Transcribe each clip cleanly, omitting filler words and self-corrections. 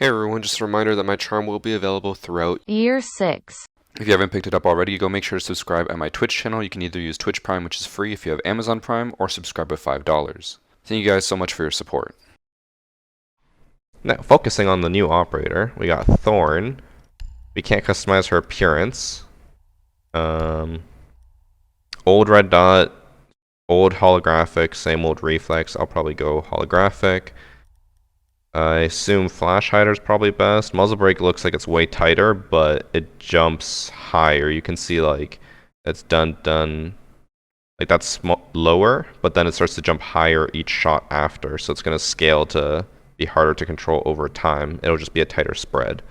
Hey everyone, just a reminder that my charm will be available throughout Year 6. If you haven't picked it up already, go make sure to subscribe at my Twitch channel. You can either use Twitch Prime, which is free if you have Amazon Prime, or subscribe with $5. Thank you guys so much for your support. Now, focusing on the new operator, we got Thorn. We can't customize her appearance. Old red dot, old holographic, same old reflex. I'll probably go holographic. I assume flash hider is probably best. Muzzle brake looks like it's way tighter, but it jumps higher. You can see like it's done, like that's lower, but then it starts to jump higher each shot after. So it's going to scale to be harder to control over time. It'll just be a tighter spread.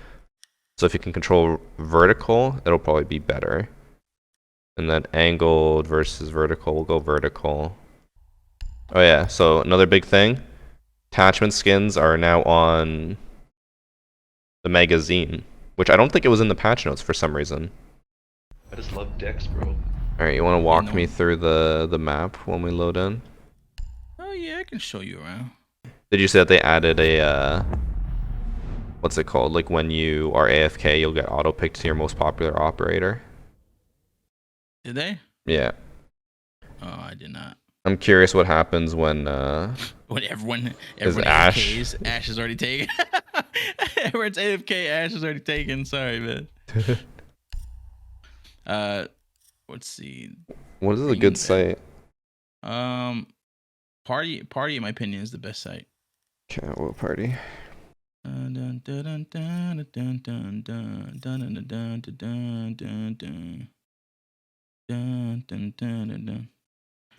So if you can control vertical, it'll probably be better. And then angled versus vertical, we'll go vertical. Oh yeah, so another big thing. Attachment skins are now on the magazine, which I don't think it was in the patch notes for some reason. I just love decks, bro. Alright, you want to walk me through the map when we load in? Oh yeah, I can show you around. Did you say that they added a, what's it called? Like when you are AFK, you'll get auto-picked to your most popular operator? Did they? Yeah. Oh, I did not. I'm curious what happens when Everyone Ash? AFK's, Ash is already taken. Everyone's AFK, Ash is already taken. Sorry, man. Let's see. What is a good site? Party, in my opinion, is the best site. Okay, what party? Dun, dun, dun, dun, dun, dun, dun, dun, dun, dun, dun, dun, dun, dun. Dun, dun, dun, dun, dun.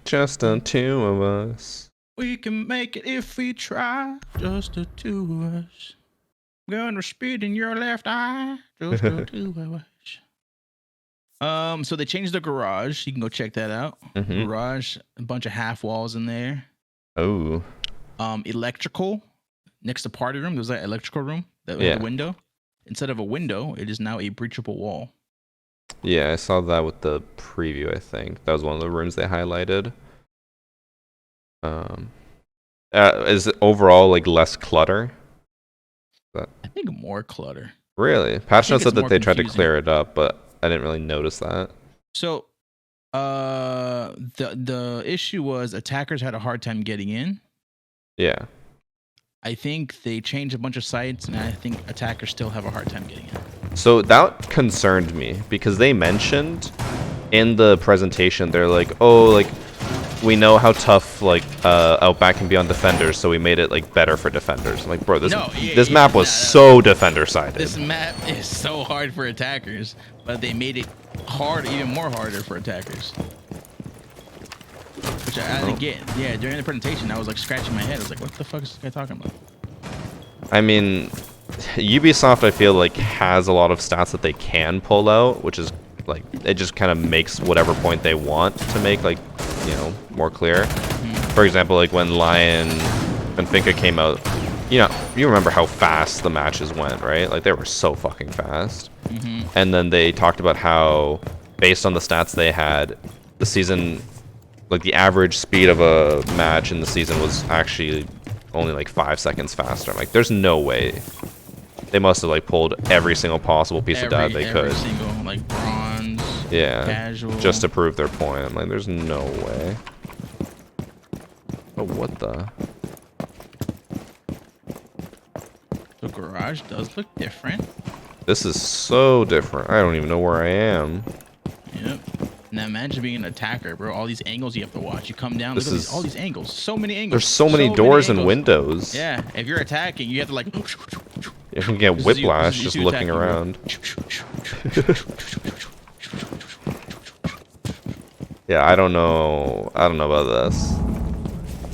Just the two of us. We can make it if we try. Just the two of us. Gonna speed in your left eye. Just the two of us. So they changed the garage. You can go check that out. Garage, a bunch of half walls in there. Oh. Electrical. Next to party room, there's that electrical room. That was a window. Instead of a window, it is now a breachable wall. Yeah, I saw that with the preview, I think. That was one of the rooms they highlighted. Is it overall like less clutter? I think more clutter. Really? Patch notes said that they tried to confusing. clear it up, but I didn't really notice that. So the issue was attackers had a hard time getting in. Yeah. I think they changed a bunch of sites, and I think attackers still have a hard time getting in. So that concerned me because they mentioned in the presentation, they're like, oh, like we know how tough like Outback can be on defenders, so we made it like better for defenders. I'm like, bro, this map was so defender sided. This map is so hard for attackers, but they made it hard, even more harder for attackers. Which I didn't get. Yeah, during the presentation, I was like scratching my head. I was like, what the fuck is this guy talking about? I mean, Ubisoft, I feel like, has a lot of stats that they can pull out, which is like, it just kind of makes whatever point they want to make, like, you know, more clear. For example, like when Lion and Finka came out, you know, you remember how fast the matches went, right? Like, they were so fucking fast. And then they talked about how, based on the stats they had, the season, like the average speed of a match in the season was actually only like 5 seconds faster. I'm like, there's no way. They must have like pulled every single possible piece of data they could. Every single, like bronze, casual. Just to prove their point. I'm like, there's no way. Oh, what the? The garage does look different. This is so different. I don't even know where I am. Yep. Now imagine being an attacker, bro. All these angles you have to watch. You come down, look at all these angles. So many angles. There's so many doors and windows. Yeah, if you're attacking, you have to like... You can get whiplash just looking around. Yeah, I don't know about this.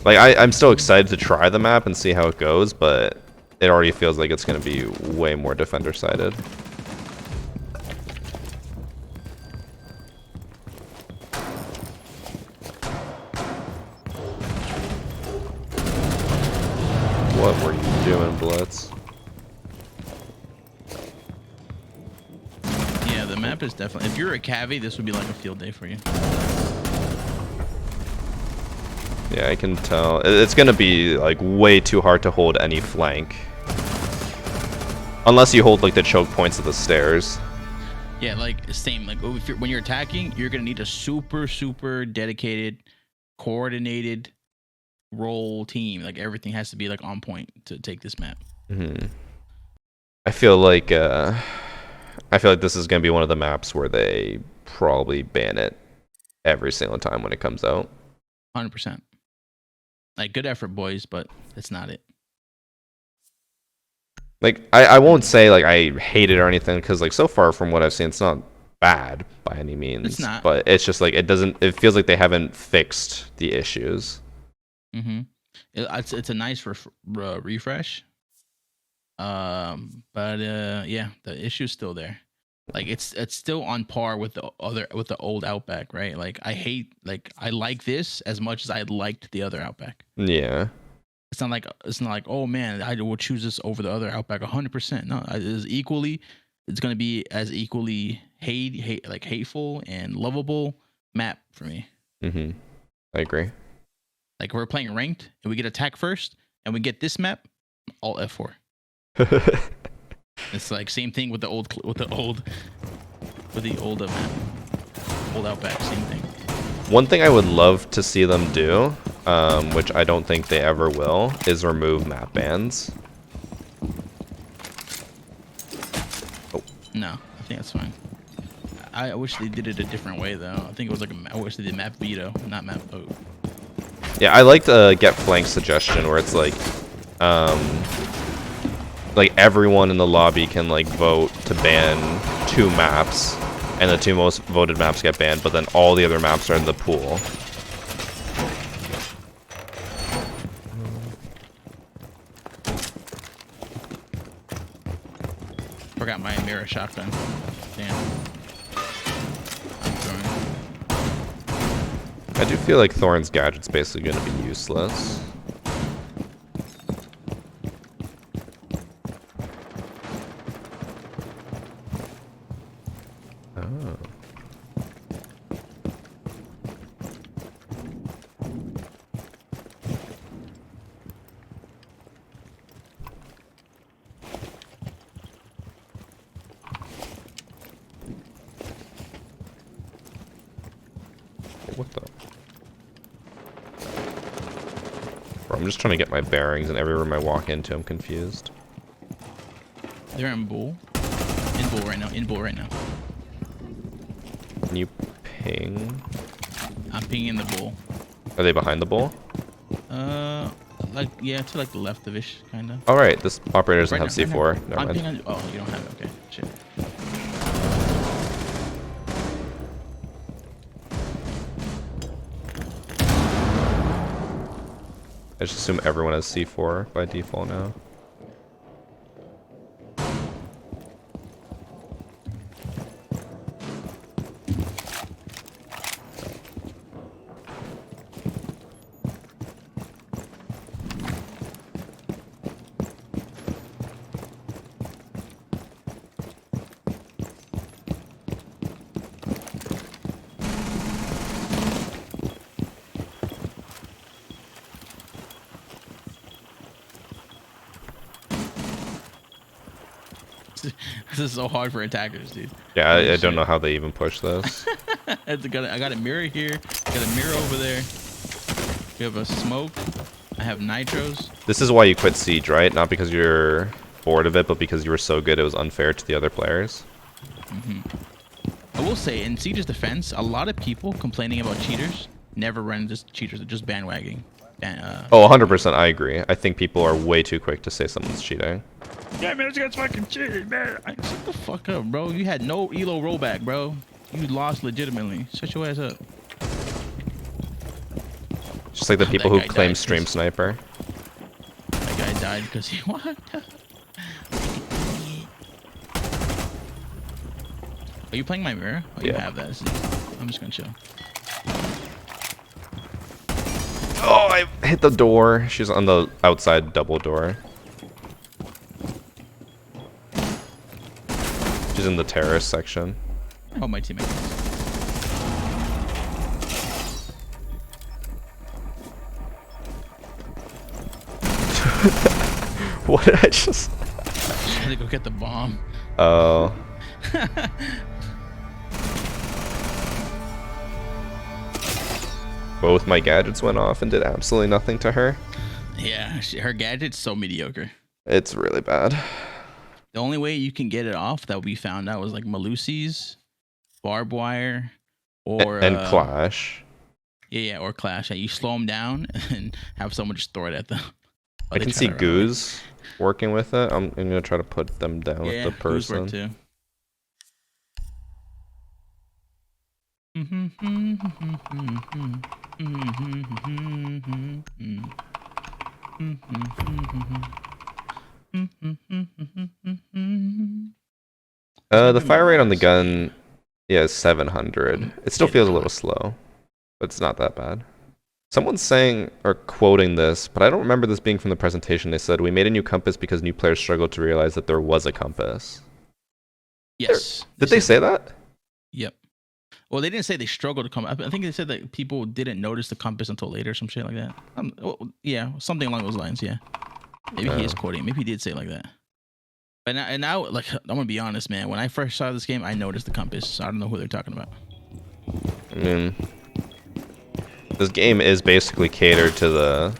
Like, I'm still excited to try the map and see how it goes, but it already feels like it's going to be way more defender-sided. What were you doing, Blitz? Yeah, the map is definitely... If you're a cavi, this would be like a field day for you. Yeah, I can tell. It's gonna be like way too hard to hold any flank. Unless you hold like the choke points of the stairs. Yeah, like same. Like if when you're attacking, you're gonna need a super dedicated, coordinated roll team. Like everything has to be like on point to take this map. I feel like this is gonna be one of the maps where they probably ban it every single time when it comes out. 100%. Like good effort, boys, but that's not it. Like I won't say like I hate it or anything, because like so far from what I've seen, it's not bad by any means. It's not. But it's just like it feels like they haven't fixed the issues. It's a nice refresh. But yeah, the issue's still there. Like it's still on par with the old Outback, right? Like I like this as much as I liked the other Outback. Yeah. It's not like oh man, I will choose this over the other Outback 100%. No, it's gonna be as equally hateful and lovable map for me. I agree. Like we're playing ranked and we get attack first and we get this map, all F4. It's like same thing with the old map, old Outback, same thing. One thing I would love to see them do, which I don't think they ever will, is remove map bans. Oh. No, I think that's fine. I wish they did it a different way though. I think it was like I wish they did map veto, not map vote. Yeah, I like the get flank suggestion where it's like everyone in the lobby can like vote to ban 2 maps, and the 2 most voted maps get banned, but then all the other maps are in the pool. Forgot my mirror shotgun. Damn. I'm throwing. I do feel like Thorn's Gadget's basically going to be useless. Oh. What the? Bro, I'm just trying to get my bearings, and every room I walk into, I'm confused. They're in bull. In bull right now. In bull right now. Can you ping? I'm pinging the bull. Are they behind the bull? Like yeah, to like the left of ish, kind of. All right, this operator doesn't Right have now, C4. right now. Never I'm mind. pinging. Oh, you don't have it. Okay, shit. I just assume everyone has C4 by default now. This is so hard for attackers, dude. Yeah, Holy I don't shit. know how they even push this. I got a mirror here. I got a mirror over there. We have a smoke. I have nitros. This is why you quit Siege, right? Not because you're bored of it, but because you were so good it was unfair to the other players. I will say, in Siege's defense, a lot of people complaining about cheaters never run into cheaters. They're just bandwagging. Oh, 100%, I agree. I think people are way too quick to say someone's cheating. Yeah, man, this guy's fucking cheating, man. Shut the fuck up, bro. You had no elo rollback, bro. You lost legitimately. Shut your ass up. Just like the people who guy claim died stream 'cause- sniper. That guy died because he what? Are you playing my mirror? Oh, you Yeah. have that. I'm just gonna chill. Oh, I hit the door. She's on the outside double door. She's in the terrace section. Oh, my teammate. What did I just... had to go get the bomb. Oh. Both my gadgets went off and did absolutely nothing to her. Yeah, her gadget's so mediocre. It's really bad. The only way you can get it off that we found out was like Malusi's, barbed wire, or And Clash. Yeah, or Clash. You slow them down and have someone just throw it at them. I can see Goose working with it. I'm gonna try to put them down with the Goose person. work too. The fire rate on the gun, yeah, is 700. It still feels a little slow, but it's not that bad. Someone's saying or quoting this, but I don't remember this being from the presentation. They said, "We made a new compass because new players struggled to realize that there was a compass." Yes. Did they say that? Yep. Well, they didn't say they struggled to come. I think they said that people didn't notice the compass until later, some shit like that. Well, yeah, something along those lines. Yeah. Maybe he is quoting. Maybe he did say it like that. But now, like, I'm gonna be honest, man. When I first saw this game, I noticed the compass. So I don't know who they're talking about. I mean, this game is basically catered to the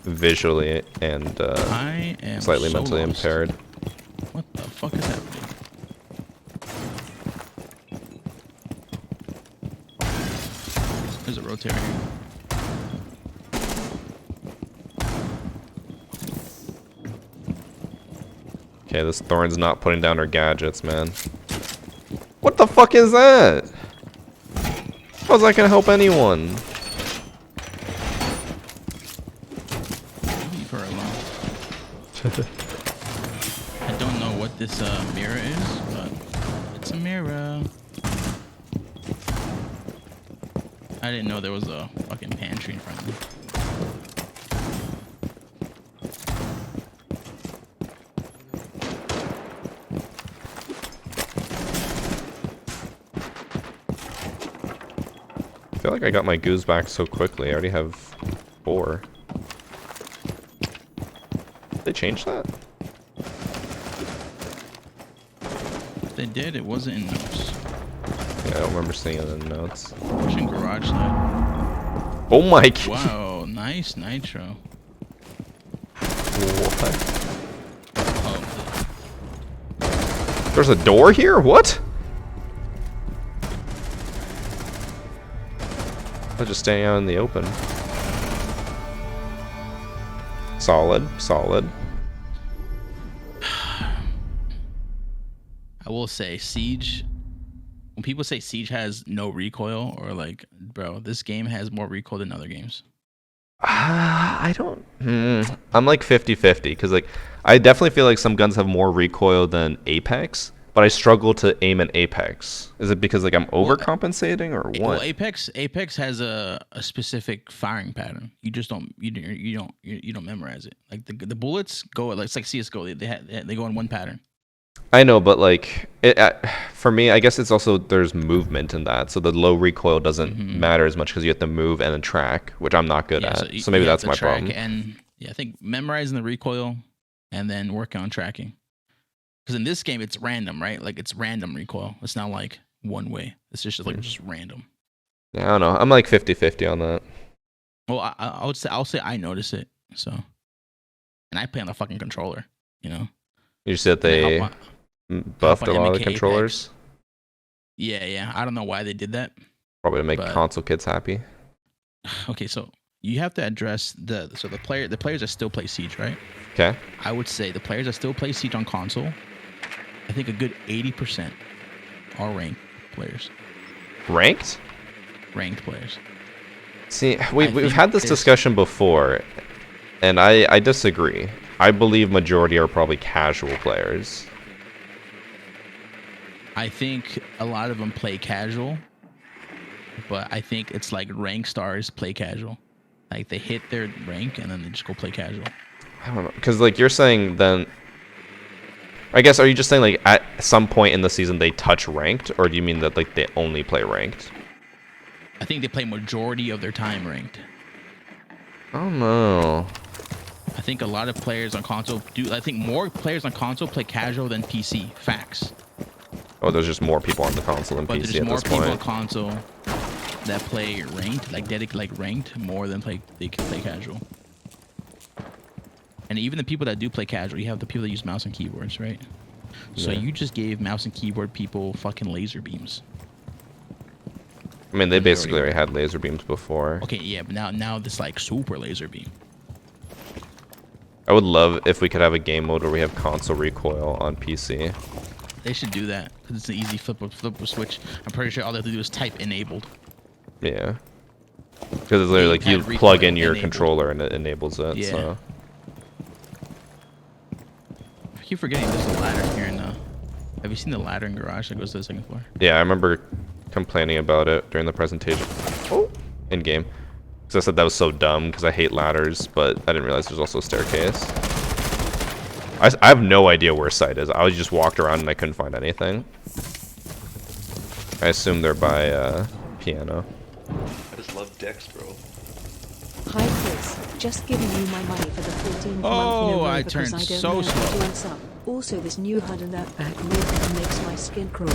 visually and slightly so mentally lost. impaired. What the fuck is happening? There's a rotator. Okay, this Thorn's not putting down her gadgets, man. What the fuck is that? How's that gonna help anyone? Leave her alone. I don't know what this mirror is, but it's a mirror. I didn't know there was a fucking pantry in front of me. I feel like I got my goose back so quickly. I already have 4. Did they change that? If they did, it wasn't in notes. Yeah, I don't remember seeing it in the notes. Pushing garage side. Oh my god. Wow, nice nitro. What? Oh, There's a door here? What? I'm just standing out in the open. Solid, solid. I will say Siege. When people say Siege has no recoil, or like, bro, this game has more recoil than other games. I don't. I'm like 50-50 because like I definitely feel like some guns have more recoil than Apex, but I struggle to aim an Apex. Is it because like I'm overcompensating or what? Well, Apex has a specific firing pattern. You just don't memorize it. Like the bullets go like it's like CS:GO. They go in one pattern. I know, but like for me, I guess it's also there's movement in that, so the low recoil doesn't matter as much because you have to move and then track, which I'm not good at. So maybe that's my problem. And yeah, I think memorizing the recoil and then working on tracking. Because in this game, it's random, right? Like it's random recoil. It's not like one way. It's just like just random. Yeah, I don't know. I'm like 50-50 on that. Well, I'll say I notice it. So, and I play on the fucking controller. You know. You said they buffed a lot of the controllers. Yeah. I don't know why they did that. Probably to make console kids happy. Okay, so you have to address the players that still play Siege, right? Okay. I would say the players that still play Siege on console, I think a good 80% are ranked players. Ranked? Ranked players. See, we've had this discussion before, and I disagree. I believe majority are probably casual players. I think a lot of them play casual, but I think it's like rank stars play casual. Like they hit their rank and then they just go play casual. I don't know, because like you're saying then, I guess, are you just saying like at some point in the season they touch ranked, or do you mean that like they only play ranked? I think they play majority of their time ranked. I don't know. I I think a lot of players on console do. I think more players on console play casual than PC. Facts. Oh, there's just more people on the console than But PC there's at more this people on point. console that play ranked, like ranked more than they can play casual. And even the people that do play casual, you have the people that use mouse and keyboards, right? So Yeah. you just gave mouse and keyboard people fucking laser beams. I mean, they Majority basically of already them. had laser beams before. Okay, yeah, but now this like super laser beam. I would love if we could have a game mode where we have console recoil on PC. They should do that because it's an easy flip a switch. I'm pretty sure all they have to do is type enabled. Yeah. Because it's literally like you Gamepad plug recoil in your enabled. controller and it enables it. Yeah. So I keep forgetting there's a ladder here in the. Have you seen the ladder in garage that goes to the second floor? yeah, I remember complaining about it during the presentation. Oh, in game. Because I said that was so dumb because I hate ladders, but I didn't realize there's also a staircase. I have no idea where site is. I just walked around and I couldn't find anything. I assume they're by piano. I just love decks, bro. Hi Chris, just giving you my money for the 14th month in a Oh, row I because turned I don't so know how slow. to unsub. Also, this new HUD and Outback really makes my skin crawl.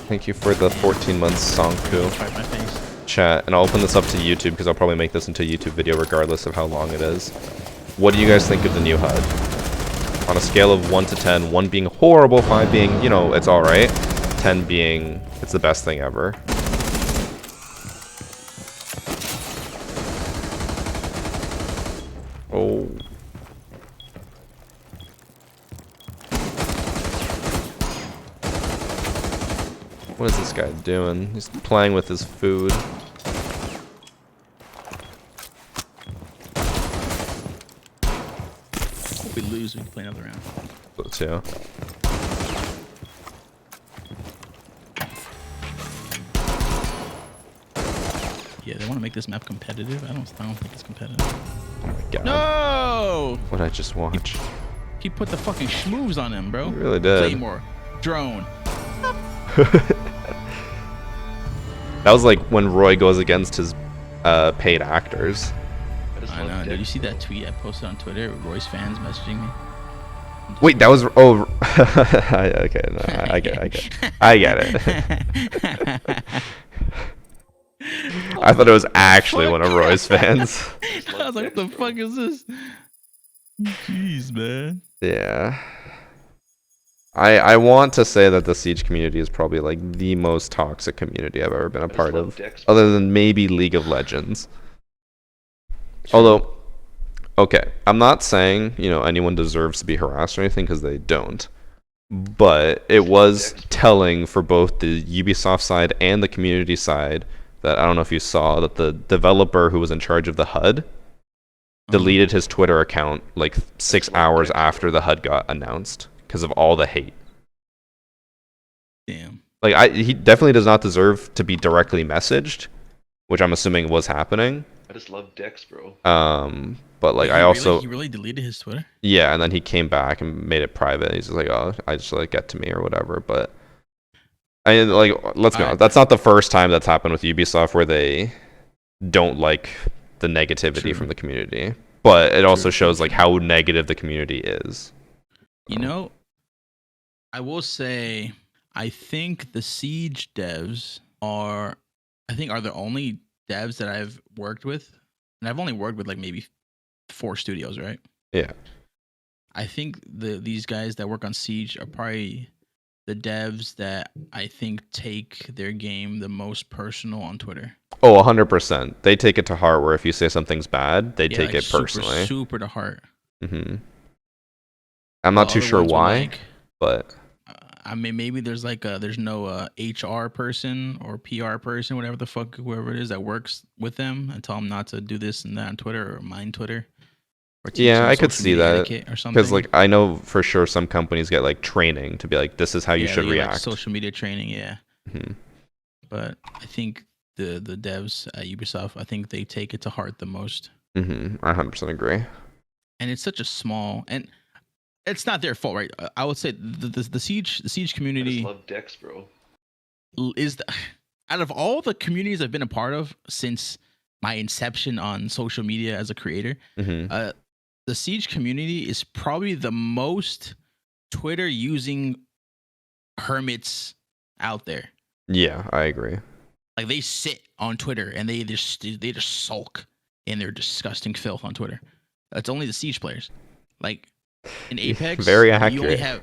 Thank you for the 14 months, Songku. Right in my face. Chat, and I'll open this up to YouTube because I'll probably make this into a YouTube video regardless of how long it is. What do you guys think of the new HUD? On a scale of 1 to 10, 1 being horrible, 5 being, you know, it's alright, 10 being, it's the best thing ever. Oh. What is this guy doing? He's playing with his food. If we lose, we can play another round. Too. Yeah, they want to make this map competitive. I don't think it's competitive. Oh my god. No! What did I just watch? He put the fucking schmooves on him, bro. He really did. Claymore, drone. That was like when Roy goes against his paid actors. I just I love know. decks, Did you see bro. that tweet I posted on Twitter? Roy's fans messaging me. Wait, that was okay. No, I get it. I thought it was actually one of Roy's fans. I was like, what the fuck is this? Jeez, man. Yeah. I want to say that the Siege community is probably like the most toxic community I've ever been a I just part love of, decks, other than maybe League of Legends. Although, okay, I'm not saying, you know, anyone deserves to be harassed or anything because they don't. But it was telling for both the Ubisoft side and the community side that I don't know if you saw that the developer who was in charge of the HUD deleted his Twitter account like 6 hours after the HUD got announced because of all the hate. Damn. Like he definitely does not deserve to be directly messaged, which I'm assuming was happening. I just love decks, bro. But like Wait, I also he really deleted his Twitter. yeah, and then he came back and made it private. He's just like, oh, I just like get to me or whatever. But I mean, like, let's be honest, that's not the first time that's happened with Ubisoft where they don't like the negativity True. from the community. But it also True, shows true, like how negative the community is. You know, I will say, I think the Siege devs are the only devs that I've worked with, and I've only worked with like maybe 4 studios, right? Yeah. I think these guys that work on Siege are probably the devs that I think take their game the most personal on Twitter. Oh, 100%. They take it to heart. Where if you say something's bad, they Yeah, take like it personally. super to heart. Mm-hmm. I'm not too Other sure ones would, why, like, but I mean, maybe there's like there's no HR person or PR person, whatever the fuck, whoever it is that works with them, and tell them not to do this and that on Twitter or mind Twitter. Or teach yeah, them I could social see media that etiquette or something. because like I know for sure some companies get like training to be like, this is how you Yeah, should they get, like, react. social media training, yeah. Hmm. But I think the devs at Ubisoft, I think they take it to heart the most. Mm-hmm. I 100% agree. And it's such a small, and it's not their fault, right? I would say the Siege I just community love decks, bro. is out of all the communities I've been a part of since my inception on social media as a creator, Hmm. the Siege community is probably the most Twitter using hermits out there. Yeah, I agree. Like they sit on Twitter and they just sulk in their disgusting filth on Twitter. That's only the Siege players. Like in Apex, Very you only accurate. have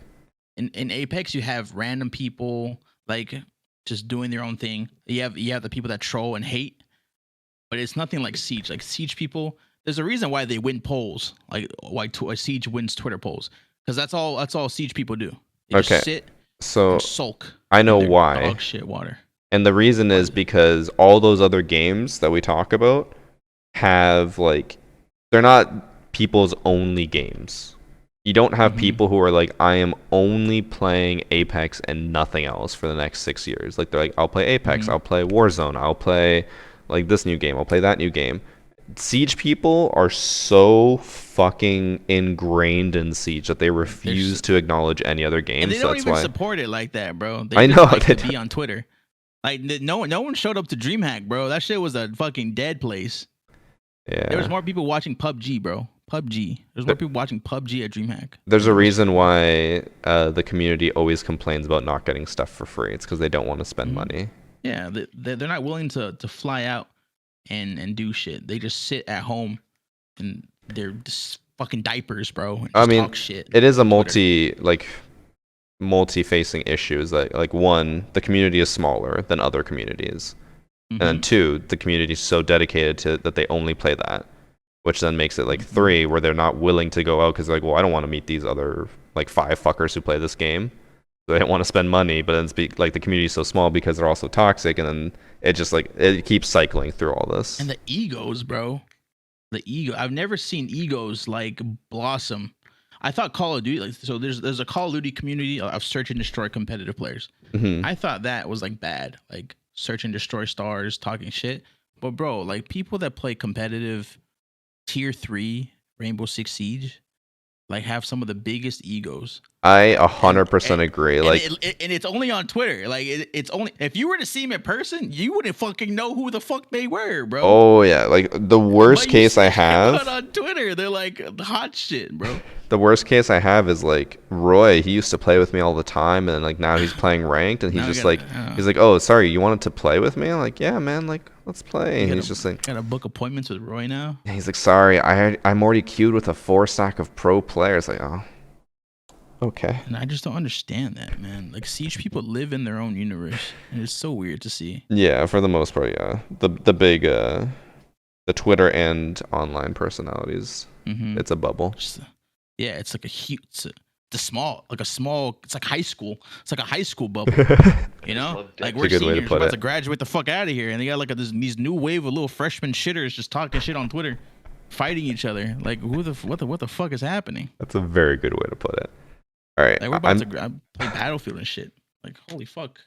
in Apex you have random people like just doing their own thing. You have the people that troll and hate, but it's nothing like Siege. Like Siege people, there's a reason why they win polls. Like why Siege wins Twitter polls, because that's all Siege people do. They Okay. just sit So and sulk. I know in their why. Dog shit water. And the reason is because all those other games that we talk about have like they're not people's only games. You don't have Mhm. people who are like, I am only playing Apex and nothing else for the next 6 years. Like they're like, I'll play Apex, Mhm. I'll play Warzone, I'll play like this new game, I'll play that new game. Siege people are so fucking ingrained in Siege that they refuse to acknowledge any other game. And they So don't that's even why support it like that, bro. They I just know, like they to be on Twitter. Like no one showed up to DreamHack, bro. That shit was a fucking dead place. There was yeah. more people watching PUBG, bro. PUBG. There's more people watching PUBG at DreamHack. There's a There was- reason why the community always complains about not getting stuff for free. It's because they don't want to spend Mhm. money. Yeah, they're not willing to fly out and do shit. They just sit at home and they're just fucking diapers, bro. And I just mean, talk shit. it is a on Twitter. multi-facing issues. Like one, the community is smaller than other communities, and then Mhm. two, the community is so dedicated to that they only play that, which then makes it like Mhm. three, where they're not willing to go out because like, well, I don't want to meet these other like 5 fuckers who play this game. So they don't want to spend money, but then like the community is so small because they're also toxic, and then it just like it keeps cycling through all this. And the egos, bro. The ego. I've never seen egos like blossom. I thought Call of Duty, like, so there's a Call of Duty community of search and destroy competitive players. Mhm. I thought that was like bad, like search and destroy stars, talking shit. But bro, like people that play competitive tier 3 Rainbow Six Siege, like have some of the biggest egos. I And 100% agree. and, Like, and it's only on Twitter. Like it's only if you were to see them in person, you wouldn't fucking know who the fuck they were, bro. oh yeah, like the worst But you case I see them have. on Twitter, they're like hot shit, bro. The worst case I have is like Roy. He used to play with me all the time, and like now he's playing ranked, and he's Now we just gotta- like, he's like, oh, sorry, you wanted to play with me? I'm like, yeah, man, like let's play. And he's just like, gotta book appointments with Roy now. and he's like, sorry, I'm already queued with a 4 stack of pro players. Like, oh, okay. And I just don't understand that, man. Like Siege people live in their own universe, and it's so weird to see. Yeah, for the most part, yeah. The big the Twitter and online personalities, Mm-hmm. it's a bubble. Yeah, it's like a huge, it's a small, it's like high school. It's like a high school bubble, you know? love Like Dex. we're That's a good way to seniors, put we're about it. to graduate the fuck out of here, and they got like these new wave of little freshman shitters just talking shit on Twitter, fighting each other. Like what the fuck is happening? That's a very good way to put it. All right, Like we're about to play Battlefield and shit. Like holy fuck.